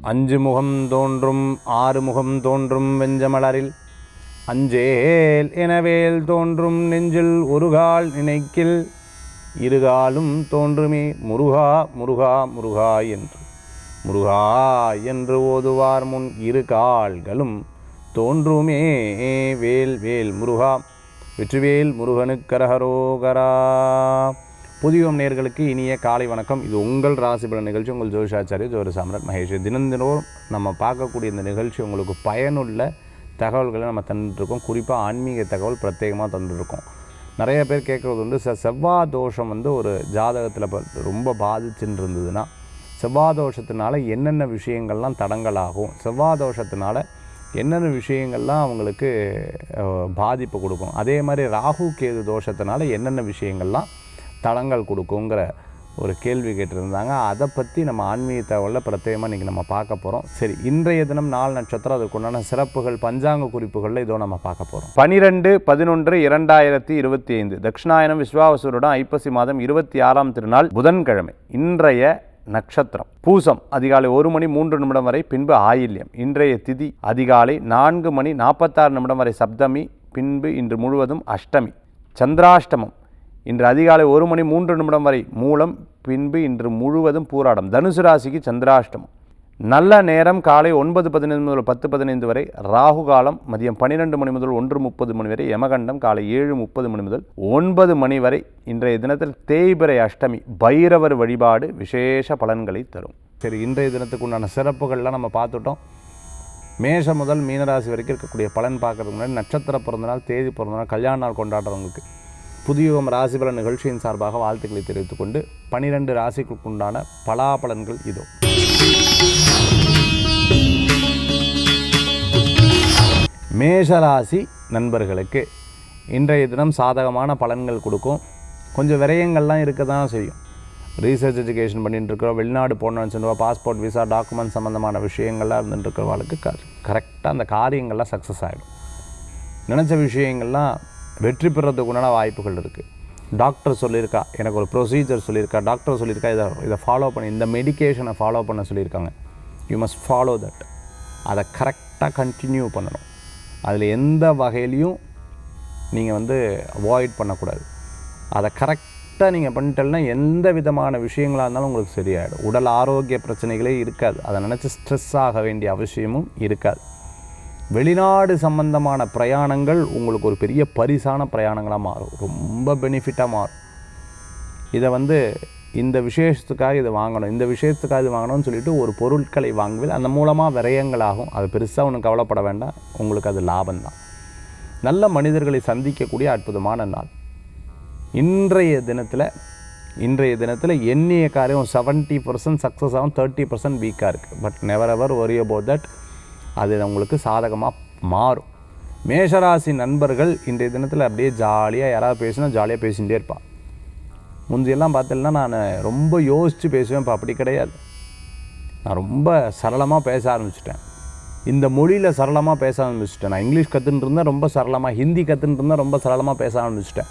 அஞ்சு முகம் தோன்றும் ஆறு முகம் தோன்றும் வெஞ்சமலரில் அஞ்சேல் எனவேல் தோன்றும் நெஞ்சில் ஒருகால் நினைக்கில் இருகாலும் தோன்றுமே முருகா முருகா முருகா என்று முருகா என்று ஓதுவார் முன் இரு கால்களும் தோன்றுமே வேல் வேல் முருகா வெற்றிவேல் முருகனுக்கரஹரோகரா. புதியம் நேர்களுக்கு இனிய காலை வணக்கம். இது உங்கள் ராசிபலன் நிகழ்ச்சி. உங்கள் ஜோதிஷாச்சாரிய ஜோதிட சாம்ராட் மகேஷ். தினந்தோறும் நம்ம பார்க்கக்கூடிய இந்த நிகழ்ச்சி உங்களுக்கு பயனுள்ள தகவல்களை நம்ம தந்துட்டுருக்கோம். குறிப்பாக ஆன்மீக தகவல் பிரத்யேகமாக தந்துட்டுருக்கோம். நிறைய பேர் கேட்குறது வந்து செவ்வாய் தோஷம் வந்து ஒரு ஜாதகத்தில் ரொம்ப பாதிச்சுட்டு இருந்ததுன்னா செவ்வாய் தோஷத்தினால என்னென்ன விஷயங்கள்லாம் தடங்களாகும், செவ்வாய் தோஷத்தினால என்னென்ன விஷயங்கள்லாம் அவங்களுக்கு பாதிப்பு கொடுக்கும், அதே மாதிரி ராகு கேது தோஷத்தினால என்னென்ன விஷயங்கள்லாம் தடங்கள் கொடுக்குங்கிற ஒரு கேள்வி கேட்டிருந்தாங்க. அதை பற்றி நம்ம ஆன்மீக தகவலில் பிரத்யேகமாக இன்றைக்கி நம்ம பார்க்க போகிறோம். சரி, இன்றைய தினம் 4 நட்சத்திரம், அதுக்குண்டான சிறப்புகள் பஞ்சாங்க குறிப்புகளில் இதோ நம்ம பார்க்க போகிறோம். 12/11/2025 தட்சிணாயனம் விஸ்வாவசுருடன் ஐப்பசி மாதம் 26ஆம் திருநாள் புதன்கிழமை. இன்றைய நட்சத்திரம் பூசம் அதிகாலை 1 மணி 3 நிமிடம் வரை, பின்பு ஆயில்யம். இன்றைய திதி அதிகாலை 4 மணி 46 நிமிடம் வரை சப்தமி, பின்பு இன்று முழுவதும் அஷ்டமி. சந்திராஷ்டமம் இன்று அதிகாலை 1 மணி 3 நிமிடம் வரை மூலம், பின்பு இன்று முழுவதும் பூராடம். தனுசு ராசிக்கு சந்திராஷ்டமம். நல்ல நேரம் காலை 9:15 முதல் 10:15 வரை, ராகு காலம் மதியம் 12 மணி முதல் 1:30 மணி வரை, யமகண்டம் காலை 7:30 மணி முதல் 9 மணி வரை. இன்றைய தினத்தில் தேய்பிறை அஷ்டமி. பைரவர் வழிபாடு விசேஷ பலன்களை தரும். சரி, இன்றைய தினத்துக்கு உண்டான சிறப்புகள்லாம் நம்ம பார்த்துட்டோம். மேஷம் முதல் மீனராசி வரைக்கும் இருக்கக்கூடிய பலன் பார்க்கறதுக்கு முன்னாடி நட்சத்திர பிறந்தநாள், தேதி பிறந்தநாள், கல்யாண நாள் கொண்டாடுறவங்களுக்கு புதிய ராசிபலன் நிகழ்ச்சியின் சார்பாக வாழ்த்துக்களை தெரிவித்துக் கொண்டு 12 ராசிகளுக்கு உண்டான பலாபலன்கள் இதோ. மேஷராசி நண்பர்களுக்கு இன்றைய தினம் சாதகமான பலன்கள் கொடுக்கும். கொஞ்சம் விரயங்கள்லாம் இருக்க தான் செய்யும். ரீசர்ச் எஜுகேஷன் பண்ணிட்டு இருக்கிறோம், வெளிநாடு போகணும்னு சொல்லுவோம், பாஸ்போர்ட் விசா டாக்குமெண்ட் சம்மந்தமான விஷயங்கள்லாம் இருந்துட்டு இருக்கிறவங்களுக்கு கரெக்டாக அந்த காரியங்கள்லாம் சக்ஸஸ் ஆகிடும். நினச்ச விஷயங்கள்லாம் வெற்றி பெறதுக்கு உண்டான வாய்ப்புகள் இருக்குது. டாக்டர் சொல்லியிருக்கா, எனக்கு ஒரு ப்ரொசீஜர் சொல்லியிருக்கா, டாக்டர் சொல்லியிருக்கா, இதை ஃபாலோ பண்ணி, இந்த மெடிக்கேஷனை ஃபாலோ பண்ண சொல்லியிருக்காங்க. You must follow that. அதை கரெக்டாக கண்டினியூ பண்ணணும். அதில் எந்த வகையிலையும் நீங்கள் வந்து அவாய்ட் பண்ணக்கூடாது. அதை கரெக்டாக நீங்கள் பண்ணிட்டேன்னா எந்த விதமான விஷயங்களாக இருந்தாலும் உங்களுக்கு சரியாயிடும். உடல் ஆரோக்கிய பிரச்சனைகளே இருக்காது. அதை நினச்சி ஸ்ட்ரெஸ் ஆக வேண்டிய அவசியமும் இருக்காது. வெளிநாடு சம்பந்தமான பிரயாணங்கள் உங்களுக்கு ஒரு பெரிய பரிசான பிரயாணங்களாக மாறும், ரொம்ப பெனிஃபிட்டாக மாறும். இதை வந்து இந்த விசேஷத்துக்காக இதை வாங்கணும், இந்த விசேஷத்துக்காக இது வாங்கணும்னு சொல்லிட்டு ஒரு பொருட்களை வாங்குவது, அந்த மூலமாக விரயங்களாகும். அது பெருசாக ஒன்றும் கவலைப்பட வேண்டாம், உங்களுக்கு அது லாபம்தான். நல்ல மனிதர்களை சந்திக்கக்கூடிய அற்புதமான நாள். இன்றைய தினத்தில் எண்ணிய காரியம் 70% சக்ஸஸ் ஆகும், 30% வீக்காக இருக்குது. But never ever worry about that. அது உங்களுக்கு சாதகமாக மாறும். மேஷராசி நண்பர்கள் இன்றைய தினத்தில் அப்படியே ஜாலியாக, யாராவது பேசினா ஜாலியாக பேசிகிட்டே இருப்பாள். முந்தையெல்லாம் பார்த்தீங்கன்னா நான் ரொம்ப யோசித்து பேசுவேன். இப்போ அப்படி கிடையாது. நான் ரொம்ப சரளமாக பேச ஆரம்பிச்சிட்டேன். இந்த மொழியில் சரளமாக பேச ஆரம்பிச்சிட்டேன். நான் இங்கிலீஷ் கற்றுன்னு இருந்தேன், ரொம்ப சரளமாக. ஹிந்தி கற்றுன்னு இருந்தேன், ரொம்ப சரளமாக பேச ஆரம்பிச்சிட்டேன்.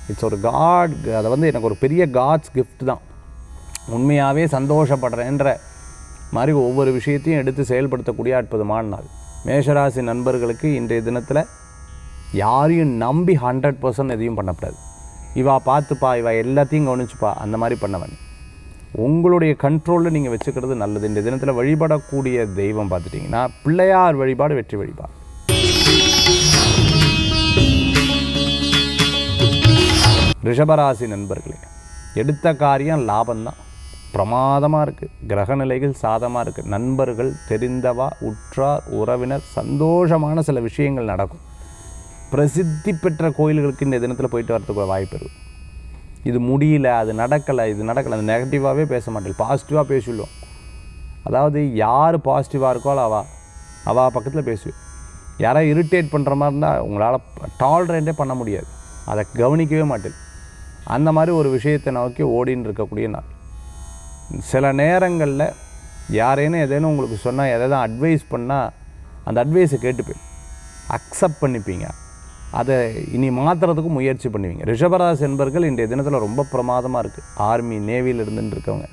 இட்ஸ் ஒரு காட், அதை வந்து எனக்கு ஒரு பெரிய காட்ஸ் கிஃப்ட் தான். உண்மையாகவே சந்தோஷப்படுறேன்ற மாதிரி ஒவ்வொரு விஷயத்தையும் எடுத்து செயல்படுத்தக்கூடிய அற்புதமான நாள். மேஷராசி நண்பர்களுக்கு இன்றைய தினத்தில் யாரையும் நம்பி 100% எதையும் பண்ணக்கூடாது. இவா பார்த்துப்பா, இவா எல்லாத்தையும் கவனிச்சுப்பா, அந்த மாதிரி பண்ணவன். உங்களுடைய கண்ட்ரோலில் நீங்கள் வச்சுக்கிறது நல்லது. இந்த தினத்தில் வழிபடக்கூடிய தெய்வம் பார்த்துட்டிங்கன்னா பிள்ளையார் வழிபாடு வெற்றி வழிபாடு. ரிஷபராசி நண்பர்களே, எடுத்த காரியம் லாபம்தான். பிரமாதமாக இருக்குது. கிரகநிலைகள் சாதமாக இருக்குது. நண்பர்கள், தெரிந்தவா, உற்றார், உறவினர், சந்தோஷமான சில விஷயங்கள் நடக்கும். பிரசித்தி பெற்ற கோயில்களுக்கு இந்த தினத்தில் போயிட்டு வரதுக்கு வாய்ப்பு இருக்குது. இது முடியல, அது நடக்கலை, அது நெகட்டிவாகவே பேச மாட்டேன், பாசிட்டிவாக பேசிவிடுவோம். அதாவது யார் பாசிட்டிவாக இருக்கோ அவள் பக்கத்தில் பேசுவேன். யாராவது இரிட்டேட் பண்ணுற மாதிரி இருந்தால் உங்களால் டாலரேட்டே பண்ண முடியாது, அதை கவனிக்கவே மாட்டேன். அந்த மாதிரி ஒரு விஷயத்தை நோக்கி ஓடின்னு இருக்கக்கூடிய நாள். சில நேரங்களில் யாரேனும் எதேனும் உங்களுக்கு சொன்னால், எதாவது அட்வைஸ் பண்ணால் அந்த அட்வைஸை கேட்டுப்பேன், அக்செப்ட் பண்ணிப்பீங்க. அதை இனி மாற்றுறதுக்கு முயற்சி பண்ணுவீங்க. ரிஷபராசி என்பர்கள் இன்றைய தினத்தில் ரொம்ப பிரமாதமாக இருக்குது. ஆர்மி, நேவியில் இருந்துட்டு இருக்கவங்க,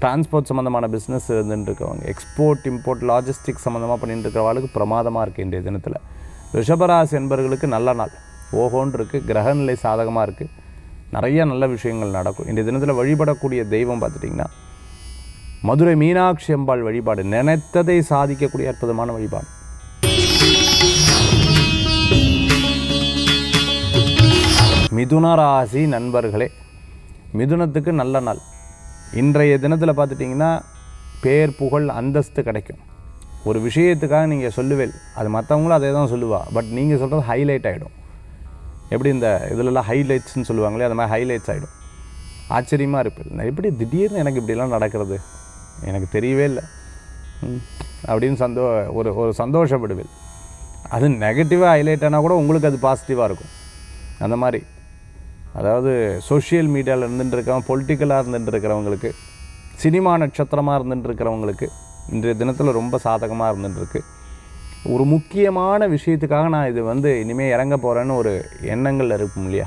டிரான்ஸ்போர்ட் சம்மந்தமான பிஸ்னஸ் இருந்துட்டுருக்கவங்க, எக்ஸ்போர்ட் இம்போர்ட் லாஜிஸ்டிக்ஸ் சம்மந்தமாக பண்ணிட்டு இருக்கிறவங்களுக்கு பிரமாதமாக இருக்குது இன்றைய தினத்தில். ரிஷபராசி என்பவர்களுக்கு நல்ல நாள், ஓஹோன்னு இருக்குது, கிரகநிலை சாதகமாக இருக்குது, நிறைய நல்ல விஷயங்கள் நடக்கும். இன்றைய தினத்தில் வழிபடக்கூடிய தெய்வம் பார்த்துட்டிங்கன்னா மதுரை மீனாட்சி அம்பாள் வழிபாடு, நினைத்ததை சாதிக்கக்கூடிய அற்புதமான வழிபாடு. மிதுன ராசி நண்பர்களே, மிதுனத்துக்கு நல்ல நாள். இன்றைய தினத்தில் பார்த்துட்டிங்கன்னா பேர் புகழ் அந்தஸ்து கிடைக்கும். ஒரு விஷயத்துக்காக நீங்கள் சொல்லுவேல், அது மற்றவங்களும் அதே தான் சொல்லுவா, பட் நீங்கள் சொல்கிறது ஹைலைட் ஆகிடும். எப்படி இந்த இதிலெல்லாம் ஹைலைட்ஸ்ன்னு சொல்லுவாங்களே, அது மாதிரி ஹைலைட்ஸ் ஆகிடும். ஆச்சரியமாக இருப்பேன், எப்படி திடீர்னு எனக்கு இப்படிலாம் நடக்கிறது, எனக்கு தெரியவே இல்லை அப்படின்னு ஒரு சந்தோஷப்படுவேன். அது நெகட்டிவாக ஹைலைட் ஆனால் கூட உங்களுக்கு அது பாசிட்டிவாக இருக்கும். அந்த மாதிரி, அதாவது சோஷியல் மீடியாவில் இருந்துட்டு இருக்கிறவங்க, பொலிட்டிக்கலாக இருந்துட்டு இருக்கிறவங்களுக்கு, சினிமா நட்சத்திரமாக இருந்துட்டு இருக்கிறவங்களுக்கு இன்றைய தினத்தில் ரொம்ப சாதகமாக இருந்துட்டுருக்கு. ஒரு முக்கியமான விஷயத்துக்காக நான் இது இனிமேல் இறங்க போகிறேன்னு ஒரு எண்ணங்கள் இருக்கும் இல்லையா,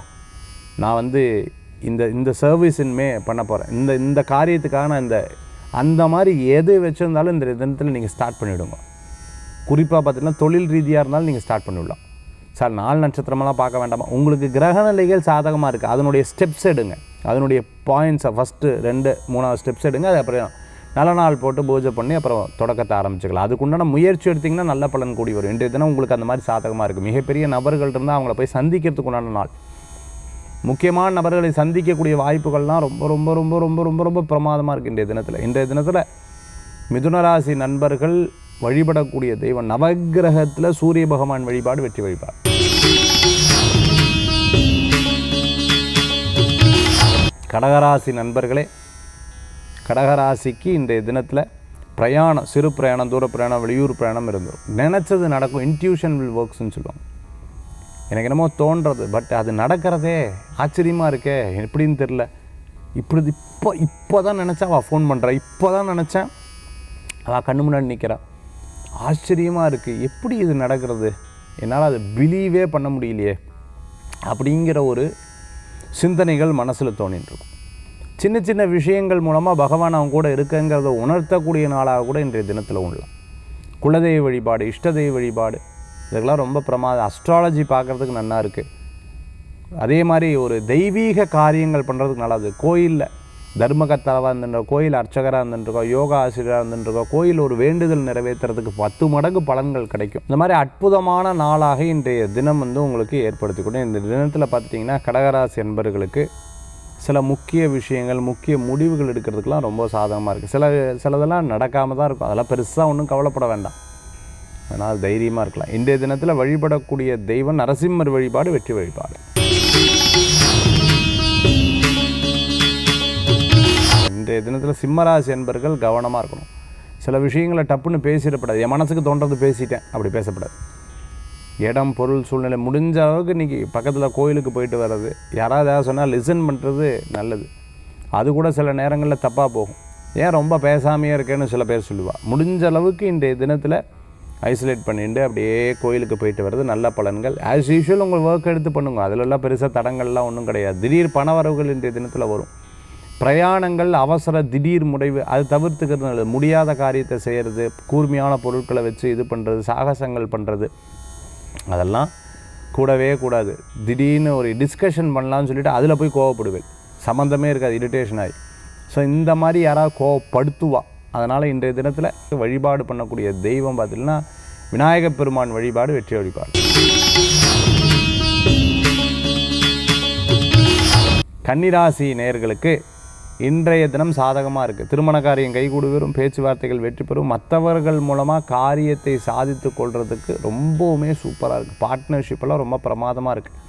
நான் இந்த சர்வீஸ் இனிமேல் பண்ண போகிறேன், இந்த காரியத்துக்காக நான் அந்த மாதிரி எது வச்சுருந்தாலும் இந்த தினத்தில் நீங்கள் ஸ்டார்ட் பண்ணிவிடுங்க. குறிப்பாக பார்த்திங்கன்னா தொழில் ரீதியாக இருந்தாலும் நீங்கள் ஸ்டார்ட் பண்ணிவிடலாம். சார் 4 நட்சத்திரமெல்லாம் பார்க்க வேண்டாமா, உங்களுக்கு கிரகநிலைகள் சாதகமாக இருக்குது, அதனுடைய ஸ்டெப்ஸ் எடுங்க, அதனுடைய பாயிண்ட்ஸை ஃபஸ்ட்டு 2 3 ஸ்டெப்ஸ் எடுங்க. அது அப்புறம் நல்ல நாள் போட்டு பூஜை பண்ணி அப்புறம் தொடக்கத்தை ஆரம்பிச்சுக்கலாம். அதுக்குண்டான முயற்சி எடுத்திங்கன்னா நல்ல பலன் கூடி வரும். இன்றைய தினம் உங்களுக்கு அந்த மாதிரி சாதகமாக இருக்குது. மிகப்பெரிய நபர்கள் இருந்தால் அவங்கள போய் சந்திக்கிறதுக்கு உண்டான நாள். முக்கியமான நபர்களை சந்திக்கக்கூடிய வாய்ப்புகள்லாம் ரொம்ப ரொம்ப ரொம்ப ரொம்ப ரொம்ப ரொம்ப பிரமாதமாக இருக்குது இன்றைய தினத்தில். மிதுனராசி நண்பர்கள் வழிபடக்கூடிய தெய்வம் நவக்கிரகத்தில் சூரிய பகவான் வழிபாடு வெற்றி வழிபாடு. கடகராசி நண்பர்களே, கடகராசிக்கு இன்றைய தினத்தில் பிரயாணம், சிறு பிரயாணம், தூர பிரயாணம், வெளியூர் பிரயாணம் இருந்தோம். நினச்சது நடக்கும். இன்ட்யூஷன் வில் ஒர்க்ஸ்ன்னு சொல்லுவாங்க. எனக்கு என்னமோ தோன்றது, பட் அது நடக்கிறதே ஆச்சரியமாக இருக்கே, எப்படின்னு தெரில. இப்போ தான் நினச்சா அவள் ஃபோன் பண்ணுறா, இப்போ தான் நினச்சேன் அவள் கண்ணு முன்னாடி நிற்கிறா, ஆச்சரியமாக இருக்குது, எப்படி இது நடக்கிறது, என்னால் அதை பிலீவே பண்ண முடியலையே அப்படிங்கிற ஒரு சிந்தனைகள் மனசில் தோணிட்டுருக்கும். சின்ன சின்ன விஷயங்கள் மூலமாக பகவான் அவங்க கூட இருக்குங்கிறத உணர்த்தக்கூடிய நாளாக கூட இன்றைய தினத்தில் உண்டலாம். குலதெய்வ வழிபாடு, இஷ்ட தெய்வ வழிபாடு, இதெல்லாம் ரொம்ப பிரமாதம். அஸ்ட்ராலஜி பார்க்குறதுக்கு நல்லா இருக்குது. அதே மாதிரி ஒரு தெய்வீக காரியங்கள் பண்ணுறதுக்கு நல்லாது. கோயிலில் தர்மகர்த்தாவாக இருந்துருக்கோம், கோயில் அர்ச்சகராக இருந்துருக்கோம், யோகா ஆசிரியராக இருந்துருக்கோம், கோயில் ஒரு வேண்டுதல் நிறைவேற்றுறதுக்கு 10 மடங்கு பலன்கள் கிடைக்கும். இந்த மாதிரி அற்புதமான நாளாக இன்றைய தினம் உங்களுக்கு ஏற்படுத்திக்கணும். இந்த தினத்தில் பார்த்துட்டிங்கன்னா கடகராசி என்பவர்களுக்கு சில முக்கிய விஷயங்கள், முக்கிய முடிவுகள் எடுக்கிறதுக்கெலாம் ரொம்ப சாதகமாக இருக்குது. சிலதெல்லாம் நடக்காமல் தான் இருக்கும், அதெல்லாம் பெருசாக ஒன்றும் கவலைப்பட வேண்டாம், அதனால் தைரியமாக இருக்கலாம். இன்றைய தினத்தில் வழிபடக்கூடிய தெய்வம் நரசிம்மர் வழிபாடு வெற்றி வழிபாடு. இன்றைய தினத்தில் சிம்மராசி என்பர்கள் கவனமாக இருக்கணும். சில விஷயங்களை டப்புன்னு பேசிடப்படாது. என் மனசுக்கு தோன்றது பேசிட்டேன் அப்படி பேசப்படாது. இடம், பொருள், சூழ்நிலை, முடிஞ்ச அளவுக்கு இன்றைக்கி பக்கத்தில் கோயிலுக்கு போயிட்டு வர்றது, யாராவது ஏதாவது சொன்னால் லிசன் பண்ணுறது நல்லது. அது கூட சில நேரங்களில் தப்பாக போகும். ஏன் ரொம்ப பேசாமையே இருக்கேன்னு சில பேர் சொல்லுவாள். முடிஞ்ச அளவுக்கு இன்றைய தினத்தில் ஐசோலேட் பண்ணிட்டு அப்படியே கோயிலுக்கு போயிட்டு வர்றது நல்ல பலன்கள். ஆஸ் யூஷுவல் உங்கள் ஒர்க் எடுத்து பண்ணுங்க, அதிலெல்லாம் பெருசாக தடங்கள்லாம் ஒன்றும் கிடையாது. திடீர் பணவரவுகள் இன்றைய தினத்தில் வரும். பிரயாணங்கள், அவசர திடீர் முடிவு அது தவிர்த்துக்கிறது நல்லது. முடியாத காரியத்தை செய்கிறது, கூர்மையான பொருட்களை வச்சு இது பண்ணுறது, சாகசங்கள் பண்ணுறது, அதெல்லாம் கூடவே கூடாது. திடீர்னு ஒரு டிஸ்கஷன் பண்ணலான்னு சொல்லிவிட்டு அதில் போய் கோவப்படுவேன், சம்மந்தமே இருக்காது, இரிட்டேஷன் ஆகி. ஸோ இந்த மாதிரி யாராவது கோவப்படுத்துவா. அதனால் இன்றைய தினத்தில் வழிபாடு பண்ணக்கூடிய தெய்வம் பார்த்திங்கன்னா விநாயகப் பெருமான் வழிபாடு வெற்றி வழிபாடு. கன்னிராசி நேயர்களுக்கு இன்றைய தினம் சாதகமாக இருக்குது. திருமண காரியம் கைகூடி வரும், பேச்சுவார்த்தைகள் வெற்றி பெறும், மற்றவர்கள் மூலமாக காரியத்தை சாதித்து கொள்வதுக்கு ரொம்பவுமே சூப்பராக இருக்குது. பார்ட்னர்ஷிப்பெல்லாம் ரொம்ப பிரமாதமாக இருக்குது.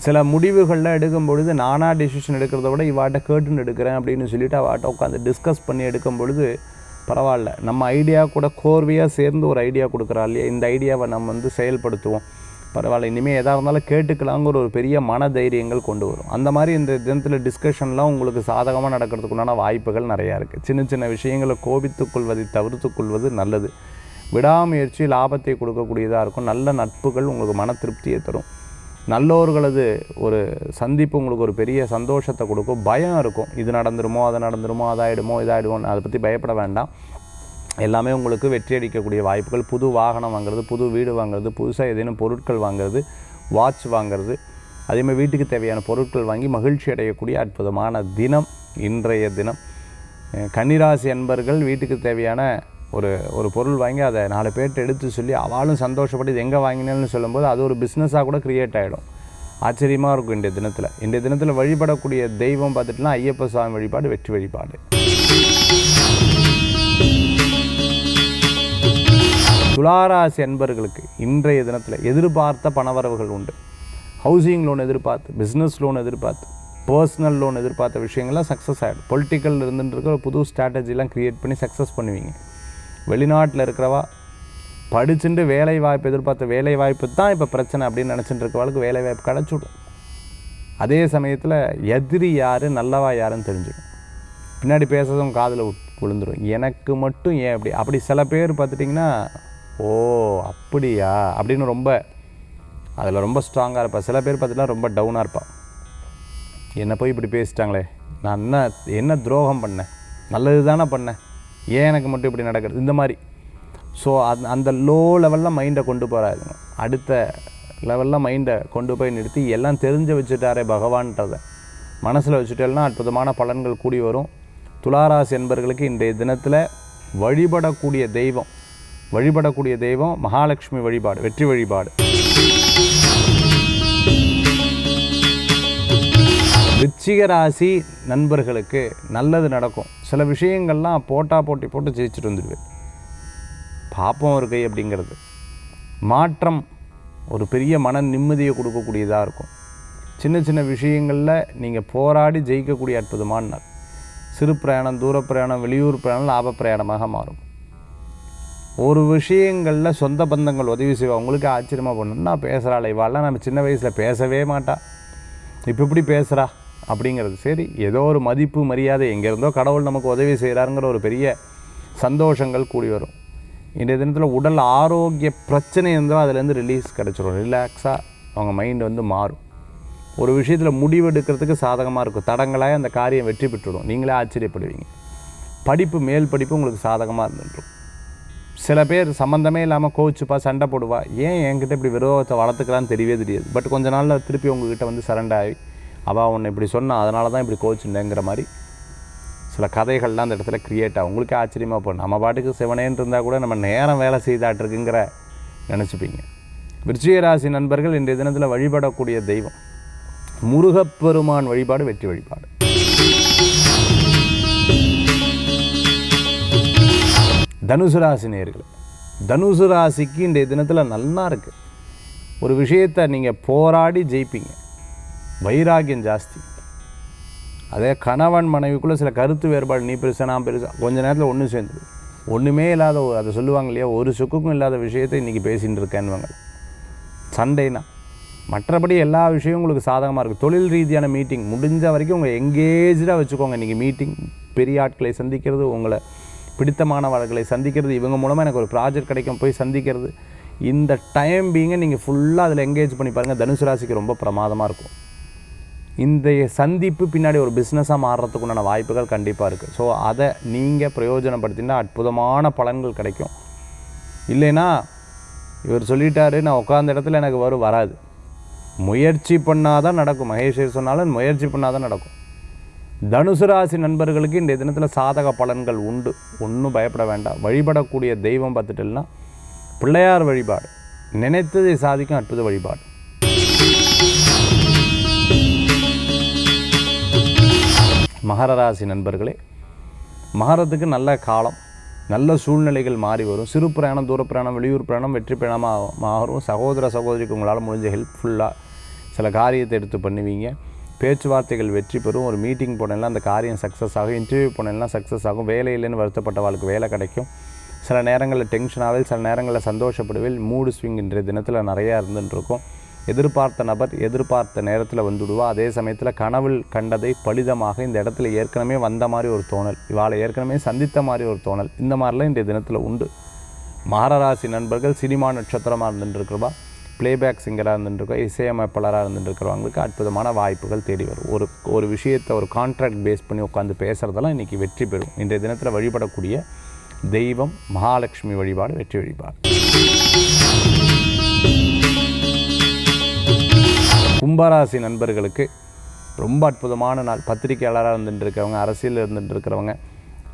சில முடிவுகளில் எடுக்கும் பொழுது நானாக டெசிஷன் எடுக்கிறத விட இவாட்ட கேட்டுன்னு எடுக்கிறேன் அப்படின்னு சொல்லிவிட்டு அவாட்ட உட்காந்து டிஸ்கஸ் பண்ணி எடுக்கும் பொழுது பரவாயில்ல, நம்ம ஐடியா கூட கோர்வையாக சேர்ந்து ஒரு ஐடியா கொடுக்குறா இல்லையா, இந்த ஐடியாவை நம்ம செயல்படுத்துவோம், பரவாயில்ல, இனிமேல் எதாக இருந்தாலும் கேட்டுக்கலாங்கிற ஒரு பெரிய மன தைரியங்கள் கொண்டு வரும். அந்த மாதிரி இந்த தினத்தில் டிஸ்கஷன்லாம் உங்களுக்கு சாதகமாக நடக்கிறதுக்குண்டான வாய்ப்புகள் நிறையா இருக்குது. சின்ன சின்ன விஷயங்களை கோபித்து கொள்வதை தவிர்த்து கொள்வது நல்லது. விடாமுயற்சி லாபத்தை கொடுக்கக்கூடியதாக இருக்கும். நல்ல நட்புகள் உங்களுக்கு மன திருப்தியை தரும். நல்லோர்களது ஒரு சந்திப்பு உங்களுக்கு ஒரு பெரிய சந்தோஷத்தை கொடுக்கும். பயம் இருக்கும், இது நடந்துருமோ அது நடந்துருமோ அதாயிடுமோ இதாகிடுமோ, அதை பற்றி பயப்பட வேண்டாம். எல்லாமே உங்களுக்கு வெற்றி அடிக்கக்கூடிய வாய்ப்புகள். புது வாகனம் வாங்குறது, புது வீடு வாங்குறது, புதுசாக ஏதேனும் பொருட்கள் வாங்குறது, வாட்ச் வாங்குறது, அதேமாதிரி வீட்டுக்கு தேவையான பொருட்கள் வாங்கி மகிழ்ச்சி அடையக்கூடிய அற்புதமான தினம் இன்றைய தினம். கன்னிராசி அன்பர்கள் வீட்டுக்கு தேவையான ஒரு பொருள் வாங்கி அதை 4 பேர்கிட்ட எடுத்து சொல்லி அவளும் சந்தோஷப்பட்டு இது எங்கே வாங்கினேன்னு சொல்லும்போது அது ஒரு பிஸ்னஸாக கூட க்ரியேட் ஆகிடும். ஆச்சரியமாக இருக்கும். இன்றைய தினத்தில் வழிபடக்கூடிய தெய்வம் பார்த்துட்டுனா ஐயப்ப சுவாமி வழிபாடு வெற்றி வழிபாடு. துளாராசி அன்பர்களுக்கு இன்றைய தினத்தில் எதிர்பார்த்த பணவரவுகள் உண்டு. ஹவுசிங் லோன் எதிர்பார்த்து, பிஸ்னஸ் லோன் எதிர்பார்த்து, பர்சனல் லோன் எதிர்பார்த்த விஷயங்கள்லாம் சக்ஸஸ் ஆகிடும். பொலிட்டிக்கல் இருந்துட்டு புது ஸ்ட்ராட்டஜிலாம் க்ரியேட் பண்ணி சக்ஸஸ் பண்ணுவீங்க. வெளிநாட்டில் இருக்கிறவா படிச்சுட்டு வேலை வாய்ப்பு எதிர்பார்த்த வேலை வாய்ப்பு தான் இப்போ பிரச்சனை அப்படின்னு நினச்சிட்டு இருக்கிறவளுக்கு வேலை வாய்ப்பு கிடச்சிடும். அதே சமயத்தில் எதிரி யார் நல்லவா யாருன்னு தெரிஞ்சிடும். பின்னாடி பேசுறதும் காதில் விழுந்துடும். எனக்கு மட்டும் ஏன் அப்படி சில பேர் பார்த்துட்டிங்கன்னா ஓ அப்படியா அப்படின்னு ரொம்ப அதில் ரொம்ப ஸ்ட்ராங்காக இருப்பாள். சில பேர் பார்த்துட்டா ரொம்ப டவுனாக இருப்பாள். என்னை போய் இப்படி பேசிட்டாங்களே, நான் என்ன துரோகம் பண்ணேன், நல்லது தானே பண்ணேன், ஏன் எனக்கு மட்டும் இப்படி நடக்கிறது, இந்த மாதிரி. ஸோ அந்த லோ லெவலில் மைண்டை கொண்டு போகிறாருங்க. அடுத்த லெவலில் மைண்டை கொண்டு போய் நிறுத்தி எல்லாம் தெரிஞ்சு வச்சுட்டாரே பகவான்றதை மனசில் வச்சுட்டேன்னா அற்புதமான பலன்கள் கூடி வரும். துளாராசி என்பர்களுக்கு இன்றைய தினத்தில் வழிபடக்கூடிய தெய்வம் மகாலட்சுமி வழிபாடு வெற்றி வழிபாடு. விருச்சிக ராசி நண்பர்களுக்கு நல்லது நடக்கும். சில விஷயங்கள்லாம் போட்டி ஜெயிச்சுட்டு வந்துடுவேன். பாப்பம் ஒரு கை அப்படிங்கிறது மாற்றம் ஒரு பெரிய மன நிம்மதியை கொடுக்கக்கூடியதாக இருக்கும். சின்ன சின்ன விஷயங்களில் நீங்கள் போராடி ஜெயிக்கக்கூடிய அற்புதமான நாள். சிறு பிரயாணம், தூர பிரயாணம், வெளியூர் பிரயாணம் லாப பிரயாணமாக மாறும். ஒரு விஷயங்களில் சொந்த பந்தங்கள் உதவி செய்வா. உங்களுக்கு ஆச்சரியமாக பண்ணணும், நான் பேசுகிறாள் இவாள்லாம் நம்ம சின்ன வயசில் பேசவே மாட்டா, இப்போ இப்படி பேசுகிறா அப்படிங்கிறது. சரி, ஏதோ ஒரு மதிப்பு மரியாதை எங்கேருந்தோ கடவுள் நமக்கு உதவி செய்கிறாருங்கிற ஒரு பெரிய சந்தோஷங்கள் கூடி வரும். இன்றைய தினத்தில் உடல் ஆரோக்கிய பிரச்சனை இருந்தோ அதுலேருந்து ரிலீஸ் கிடச்சிரும். ரிலாக்ஸாக அவங்க மைண்டு மாறும். ஒரு விஷயத்தில் முடிவெடுக்கிறதுக்கு சாதகமாக இருக்கும். தடங்களாக அந்த காரியம் வெற்றி பெற்றுடும். நீங்களே ஆச்சரியப்படுவீங்க. படிப்பு மேல் படிப்பு உங்களுக்கு சாதகமாக இருந்துடும். சில பேர் சம்மந்தமே இல்லாமல் கோச்சுப்பா சண்டை போடுவா. ஏன் என்கிட்ட இப்படி விரோதத்தை வளர்த்துக்கலான்னு தெரியவே தெரியாது. பட் கொஞ்ச நாளில் திருப்பி உங்ககிட்ட சரண்டர் ஆகி அவள் உன்னை இப்படி சொன்னால் அதனால தான் இப்படி கோச்சுட்டேங்கிற மாதிரி சில கதைகள்லாம் அந்த இடத்துல க்ரியேட் ஆகும். உங்களுக்கே ஆச்சரியமாக போகும். நம்ம பாட்டுக்கு சிவனேன்னு இருந்தால் கூட நம்ம நேரம் வேலை செய்தாட்டிருக்குங்கிற நினச்சிப்பீங்க. விருச்சிக ராசி நண்பர்கள் இன்றைய தினத்தில் வழிபடக்கூடிய தெய்வம் முருகப்பெருமான் வழிபாடு வெற்றி வழிபாடு. தனுசு ராசி நேயர்களே, தனுசு ராசிக்கு இன்றைய தினத்தில் நல்லா இருக்குது. ஒரு விஷயத்தை நீங்கள் போராடி ஜெயிப்பீங்க. வைராகியம் ஜாஸ்தி. அதே கணவன் மனைவிக்குள்ளே சில கருத்து வேறுபாடு, நீ பெருசா நான் பெருசா, கொஞ்ச நேரத்தில் ஒன்று சேர்ந்துது. ஒன்றுமே இல்லாத அதை சொல்லுவாங்க இல்லையா, ஒரு சுக்குக்கும் இல்லாத விஷயத்தை இன்றைக்கி பேசின்னு இருக்கேன்னுவாங்க. சண்டைனா மற்றபடி எல்லா விஷயமும் உங்களுக்கு சாதகமாக இருக்குது. தொழில் ரீதியான மீட்டிங் முடிஞ்ச வரைக்கும் உங்கள் எங்கேஜாக வச்சுக்கோங்க. இன்றைக்கி மீட்டிங், பெரிய ஆட்களை சந்திக்கிறது, உங்களை பிடித்தமானவர்களை சந்திக்கிறது, இவங்க மூலமாக எனக்கு ஒரு ப்ராஜெக்ட் கிடைக்கும் போய் சந்திக்கிறது, இந்த டைம் பீங்கை நீங்கள் ஃபுல்லாக அதில் எங்கேஜ் பண்ணி பாருங்கள். தனுசு ராசிக்கு ரொம்ப பிரமாதமாக இருக்கும். இந்த சந்திப்பு பின்னாடி ஒரு பிஸ்னஸாக மாறுறதுக்குண்டான வாய்ப்புகள் கண்டிப்பாக இருக்குது. ஸோ அதை நீங்கள் பிரயோஜனப்படுத்தினா அற்புதமான பலன்கள் கிடைக்கும். இல்லைன்னா இவர் சொல்லிட்டாரு நான் உட்கார்ந்த இடத்துல எனக்கு வராது, முயற்சி பண்ணாதான் நடக்கும். மகேஸ்வர் சொன்னாலும் முயற்சி பண்ணாதான் நடக்கும். தனுசு ராசி நண்பர்களுக்கு இந்த தினத்தில் சாதக பலன்கள் உண்டு. ஒன்றும் பயப்பட வேண்டாம். வழிபடக்கூடிய தெய்வம் பார்த்துட்டுனா பிள்ளையார் வழிபாடு நினைத்ததை சாதிக்கும் அற்புத வழிபாடு. மகர ராசி நண்பர்களே, மகரத்துக்கு நல்ல காலம், நல்ல சூழ்நிலைகள் மாறி வரும். சிறு பிரயாணம், தூர பிரயாணம், வெளியூர் பிரயாணம் வெற்றி பிரயாணமாக மாறும். சகோதர சகோதரிக்கு உங்களால் முடிஞ்ச ஹெல்ப்ஃபுல்லாக சில காரியத்தை எடுத்து பண்ணுவீங்க. பேச்சுவார்த்தைகள் வெற்றி பெறும். ஒரு மீட்டிங் போனெல்லாம் அந்த காரியம் சக்ஸஸ் ஆகும். இன்டர்வியூ போனெல்லாம் சக்ஸஸ் ஆகும். வேலை இல்லைன்னு வருத்தப்பட்டவாளுக்கு வேலை கிடைக்கும். சில நேரங்களில் டென்ஷனாகவே, சில நேரங்களில் சந்தோஷப்படுவேல். மூடு ஸ்விங் இன்றைய தினத்தில் நிறையா இருந்துருக்கும். எதிர்பார்த்த நபர் எதிர்பார்த்த நேரத்தில் வந்துடுவா. அதே சமயத்தில் கனவில் கண்டதை பலிதமாக இந்த இடத்துல ஏற்கனவே வந்த மாதிரி ஒரு தோணல், இவாளை ஏற்கனவே சந்தித்த மாதிரி ஒரு தோணல், இந்த மாதிரிலாம் இன்றைய தினத்தில் உண்டு. மகர ராசி நண்பர்கள் சினிமா நட்சத்திரமாக இருந்துருக்கிறவா ப்ளேபேக் சிங்கராக இருந்துருக்கோம், இசையமைப்பாளராக இருந்துருக்கிறவங்களுக்கு அற்புதமான வாய்ப்புகள் தேடி வரும். ஒரு விஷயத்தை ஒரு கான்ட்ராக்ட் பேஸ் பண்ணி உட்காந்து பேசுகிறதெல்லாம் இன்றைக்கி வெற்றி பெறும். இன்றைய தினத்தில் வழிபடக்கூடிய தெய்வம் மகாலட்சுமி வழிபாடு, வெற்றி வழிபாடு. கும்பராசி நண்பர்களுக்கு ரொம்ப அற்புதமான நாள். பத்திரிகையாளராக இருந்துட்டு இருக்கிறவங்க, அரசியல் இருந்துட்டு இருக்கிறவங்க,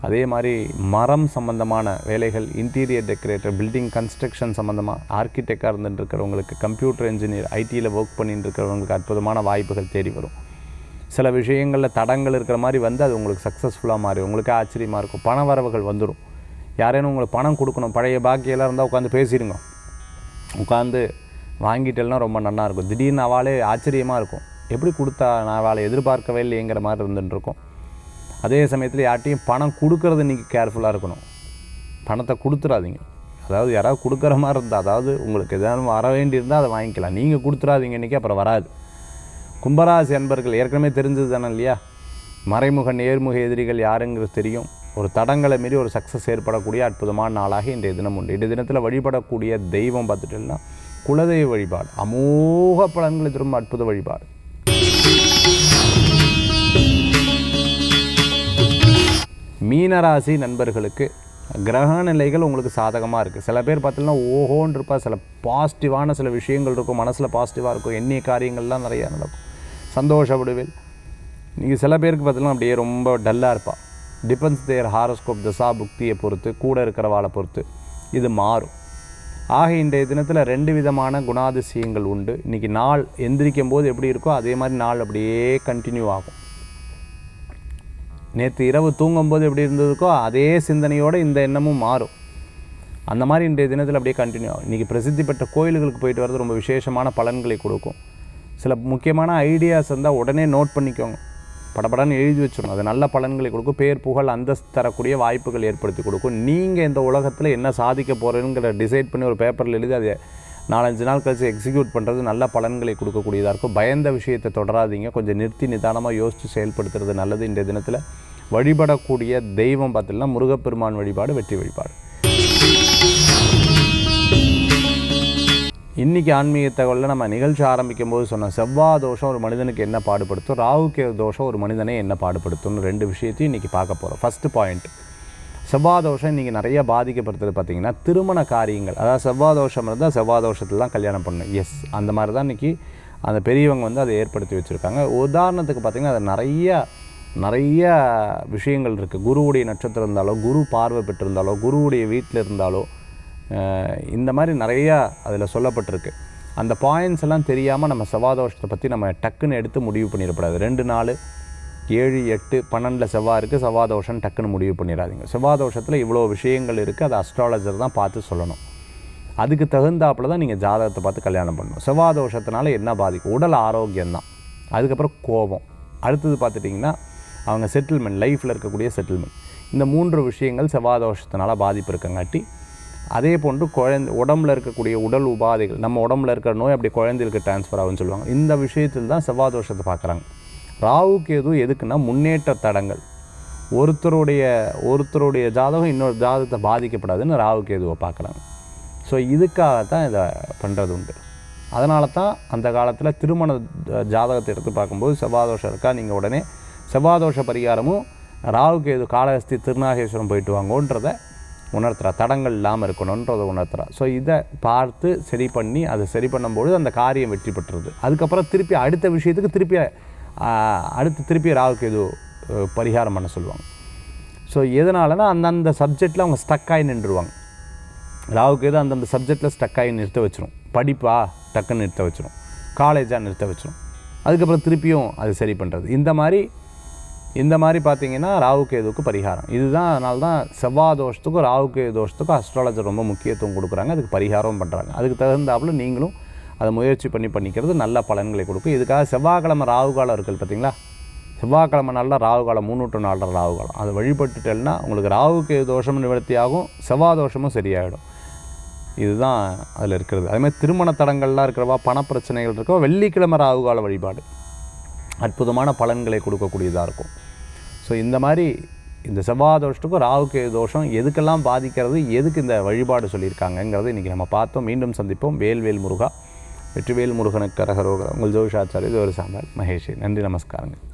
அதே மாதிரி மரம் சம்மந்தமான வேலைகள், இன்டீரியர் டெக்கரேட்டர், பில்டிங் கன்ஸ்ட்ரக்ஷன் சம்மந்தமாக ஆர்கிடெக்டாக இருந்துட்டு இருக்கிறவங்களுக்கு, கம்ப்யூட்டர் இன்ஜினியர், ஐடியில் ஒர்க் பண்ணிட்டு இருக்கிறவங்களுக்கு அற்புதமான வாய்ப்புகள் தேடி வரும். சில விஷயங்களில் தடங்கள் இருக்கிற மாதிரி வந்து அது உங்களுக்கு சக்ஸஸ்ஃபுல்லாக மாறி உங்களுக்கு ஆச்சரியமாக இருக்கும். பண வரவுகள் வந்துடும். யாரேனும் உங்களுக்கு பணம் கொடுக்கணும், பழைய பாக்கியெல்லாம் இருந்தால் உட்காந்து பேசிடுங்க. உட்காந்து வாங்கிட்டெல்லாம் ரொம்ப நல்லாயிருக்கும். திடீர்னு அவளே ஆச்சரியமாக இருக்கும், எப்படி கொடுத்தா, நான் அவளை எதிர்பார்க்கவே இல்லைங்கிற மாதிரி இருந்துட்டுருக்கும். அதே சமயத்தில் யார்ட்டையும் பணம் கொடுக்கறது இன்றைக்கி கேர்ஃபுல்லாக இருக்கணும். பணத்தை கொடுத்துடாதீங்க. அதாவது யாராவது கொடுக்குற மாதிரி இருந்தால், அதாவது உங்களுக்கு எதாவது வர வேண்டியிருந்தால் அதை வாங்கிக்கலாம், நீங்கள் கொடுத்துடாதீங்க இன்றைக்கி, அப்புறம் வராது. கும்பராசி அன்பர்கள் ஏற்கனவே தெரிஞ்சது தானே இல்லையா, மறைமுக நேர்முக எதிரிகள் யாருங்கிறது தெரியும். ஒரு தடங்களை மீறி ஒரு சக்ஸஸ் ஏற்படக்கூடிய அற்புதமான நாளாக இன்றைய தினம் உண்டு. இன்றைய தினத்தில் வழிபடக்கூடிய தெய்வம் பார்த்துட்டோம்னா குலதெய்வ வழிபாடு, அமோக பலன்களை திரும்ப அற்புத வழிபாடு. மீனராசி நண்பர்களுக்கு கிரக நிலைகள் உங்களுக்கு சாதகமாக இருக்குது. சில பேர் பார்த்தீங்கன்னா ஓஹோன்னு இருப்பா, சில பாசிட்டிவான சில விஷயங்கள் இருக்கும், மனசில் பாசிட்டிவாக இருக்கும், எண்ணிய காரியங்கள்லாம் நிறையா நடக்கும், சந்தோஷப்படுவேன். நீங்கள் சில பேருக்கு பார்த்தீங்கன்னா அப்படியே ரொம்ப டல்லாக இருப்பா. டிபெண்ட்ஸ் தேர் ஹாரோஸ்கோப், தசா புக்தியை பொறுத்து, கூட இருக்கிறவாளை பொறுத்து இது மாறும். ஆக இன்றைய தினத்தில் 2 விதமான குணாதிசயங்கள் உண்டு. இன்றைக்கி நாள் எந்திரிக்கும் போது எப்படி இருக்கோ அதே மாதிரி நாள் அப்படியே கண்டினியூ ஆகும். நேற்று இரவு தூங்கும்போது எப்படி இருந்ததுக்கோ அதே சிந்தனையோடு இந்த எண்ணமும் மாறும். அந்த மாதிரி இன்றைய தினத்தில் அப்படியே கண்டினியூ ஆகும். இன்றைக்கி பிரசித்தி பெற்ற கோயில்களுக்கு போயிட்டு வர்றது ரொம்ப விசேஷமான பலன்களை கொடுக்கும். சில முக்கியமான ஐடியாஸ் இருந்தால் உடனே நோட் பண்ணிக்கோங்க, படப்படன்னு எழுதி வச்சிடணும். அது நல்ல பலன்களை கொடுக்கும், பேர் புகழ் அந்தஸ்து தரக்கூடிய வாய்ப்புகள் ஏற்படுத்தி கொடுக்கும். நீங்கள் இந்த உலகத்தில் என்ன சாதிக்க போகிறேங்கிற டிசைட் பண்ணி ஒரு பேப்பரில் எழுதி அதை 4-5 நாள் கழிச்சு எக்ஸிக்யூட் பண்ணுறது நல்ல பலன்களை கொடுக்கக்கூடியதாக இருக்கும். பயந்த விஷயத்தை தொடராதீங்க, கொஞ்சம் நிறுத்தி நிதானமாக யோசித்து செயல்படுத்துறது நல்லது. இன்றைய தினத்தில் வழிபடக்கூடிய தெய்வம் பார்த்தீங்கன்னா முருகப்பெருமான் வழிபாடு, வெற்றி வழிபாடு. இன்றைக்கி ஆன்மீக தகவலில் நம்ம நிகழ்ச்சி ஆரம்பிக்கும் போது சொன்னோம், செவ்வாய் தோஷம் ஒரு மனிதனுக்கு என்ன பாடுபடுத்தும், ராகுகேது தோஷம் ஒரு மனிதனை என்ன பாடுபடுத்தும்னு 2 விஷயத்தையும் இன்றைக்கி பார்க்க போகிறோம். ஃபஸ்ட்டு பாயிண்ட், செவ்வாய் தோஷம் இன்றைக்கி நிறைய பாதிக்கப்படுத்துறது பார்த்திங்கன்னா திருமண காரியங்கள். அதாவது செவ்வாய் தோஷம் இருந்தால் செவ்வாய் தோஷத்தில் தான் கல்யாணம் பண்ணணும். எஸ், அந்த மாதிரி தான் இன்றைக்கி அந்த பெரியவங்க வந்து அதை ஏற்படுத்தி வச்சுருக்காங்க. உதாரணத்துக்கு பார்த்திங்கன்னா அது நிறைய விஷயங்கள் இருக்குது. குருவுடைய நட்சத்திரம் இருந்தாலோ, குரு பார்வை பெற்றிருந்தாலோ, குருவுடைய வீட்டில் இருந்தாலோ, இந்த மாதிரி நிறையா அதில் சொல்லப்பட்டிருக்கு. அந்த பாயிண்ட்ஸ் எல்லாம் தெரியாமல் நம்ம செவ்வாய் தோஷத்தை பற்றி நம்ம டக்குன்னு எடுத்து முடிவு பண்ணிடக்கூடாது. 2, 4, 7, 8, 12 செவ்வாய் இருக்குது, செவ்வாய் தோஷம் டக்குன்னு முடிவு பண்ணிடாதீங்க. செவ்வாய் தோஷத்தில் இவ்வளோ விஷயங்கள் இருக்குது, அது அஸ்ட்ராலஜர் தான் பார்த்து சொல்லணும். அதுக்கு தகுந்தாப்பில் தான் நீங்கள் ஜாதகத்தை பார்த்து கல்யாணம் பண்ணணும். செவ்வாய் தோஷத்தினால என்ன பாதிக்கும், உடல் ஆரோக்கியம்தான், அதுக்கப்புறம் கோபம், அடுத்தது பார்த்துட்டிங்கன்னா அவங்க செட்டில்மெண்ட், லைஃப்பில் இருக்கக்கூடிய செட்டில்மெண்ட், இந்த 3 விஷயங்கள் செவ்வாய் தோஷத்தினால பாதிப்பு இருக்கங்காட்டி, அதே போன்று உடம்பில் இருக்கக்கூடிய உடல் உபாதைகள், நம்ம உடம்புல இருக்கிற நோய் அப்படி குழந்தைகளுக்கு டிரான்ஸ்ஃபர் ஆகும்னு சொல்லுவாங்க. இந்த விஷயத்தில் தான் செவ்வாய் தோஷத்தை பார்க்குறாங்க. ராகுகேது எதுக்குன்னா முன்னேற்ற தடங்கள். ஒருத்தருடைய ஜாதகம் இன்னொரு ஜாதகத்தை பாதிக்கப்படாதுன்னு ராகுகேதுவை பார்க்குறாங்க. ஸோ இதுக்காகத்தான் இதை பண்ணுறது உண்டு. அதனால தான் அந்த காலத்தில் திருமண ஜாதகத்தை எடுத்து பார்க்கும்போது செவ்வாய் தோஷம் இருக்கா, நீங்கள் உடனே செவ்வாய் தோஷ பரிகாரமும் ராகுகேது காளஹஸ்தி திருநாகேஸ்வரம் போயிட்டு வாங்கன்றதை உணர்த்துறா, தடங்கள் இல்லாமல் இருக்கணுன்றதை உணர்த்துறா. ஸோ இதை பார்த்து சரி பண்ணி அதை சரி பண்ணும்போது அந்த காரியம் வெற்றி பெற்றுறது. அதுக்கப்புறம் திருப்பி அடுத்த விஷயத்துக்கு திருப்பி ராகுகேது பரிகாரம் பண்ண சொல்லுவாங்க. ஸோ எதனாலனா அந்தந்த சப்ஜெக்டில் அவங்க ஸ்டக்காகி நின்றுடுவாங்க. ராகுகேது அந்தந்த சப்ஜெக்டில் ஸ்டக்காகி நிறுத்த வச்சிடும். படிப்பா டக்குன்னு நிறுத்த வச்சிடும், காலேஜாக நிறுத்த வச்சிடும், அதுக்கப்புறம் திருப்பியும் அது சரி பண்ணுறது. இந்த மாதிரி பார்த்தீங்கன்னா ராகுகேதுவுக்கு பரிகாரம் இதுதான். அதனால தான் செவ்வாய் தோஷத்துக்கும் ராகுகேது தோஷத்துக்கும் அஸ்ட்ராலஜர் ரொம்ப முக்கியத்துவம் கொடுக்குறாங்க, அதுக்கு பரிகாரம் பண்ணுறாங்க. அதுக்கு தகுந்தாப்புல நீங்களும் அதை முயற்சி பண்ணிக்கிறது நல்ல பலன்களை கொடுக்கும். இதுக்காக செவ்வாய்க்கிழமை ராகுகாலம் இருக்குது பார்த்தீங்களா, செவ்வாய்க்கிழமை நாளில் ராகுகாலம் 3 to 4 ராகுகாலம், அதை வழிபட்டுட்டேன்னா உங்களுக்கு ராகுகேது தோஷமும் நிவர்த்தி ஆகும், செவ்வாய் தோஷமும் சரியாயிடும். இதுதான் அதில் இருக்கிறது. அதேமாதிரி திருமண தடங்கள்லாம் இருக்கிறவா, பணப்பிரச்சனைகள் இருக்கவா, வெள்ளிக்கிழமை ராகுகால வழிபாடு அற்புதமான பலன்களை கொடுக்கக்கூடியதாக இருக்கும். ஸோ இந்த மாதிரி இந்த செவ்வாய் தோஷத்துக்கும் ராகுகேது தோஷம் எதுக்கெல்லாம் பாதிக்கிறது, எதுக்கு இந்த வழிபாடு சொல்லியிருக்காங்கங்கிறது இன்றைக்கி நம்ம பார்த்தோம். மீண்டும் சந்திப்போம். வேல்வேல் முருகா. வெற்றிவேல் முருகனுக்கு அரகரோகரா. உங்கள் ஜோதிஷாச்சாரி ஜோதிட சாம்ராட் மகேஷ். நன்றி, நமஸ்காரங்கள்.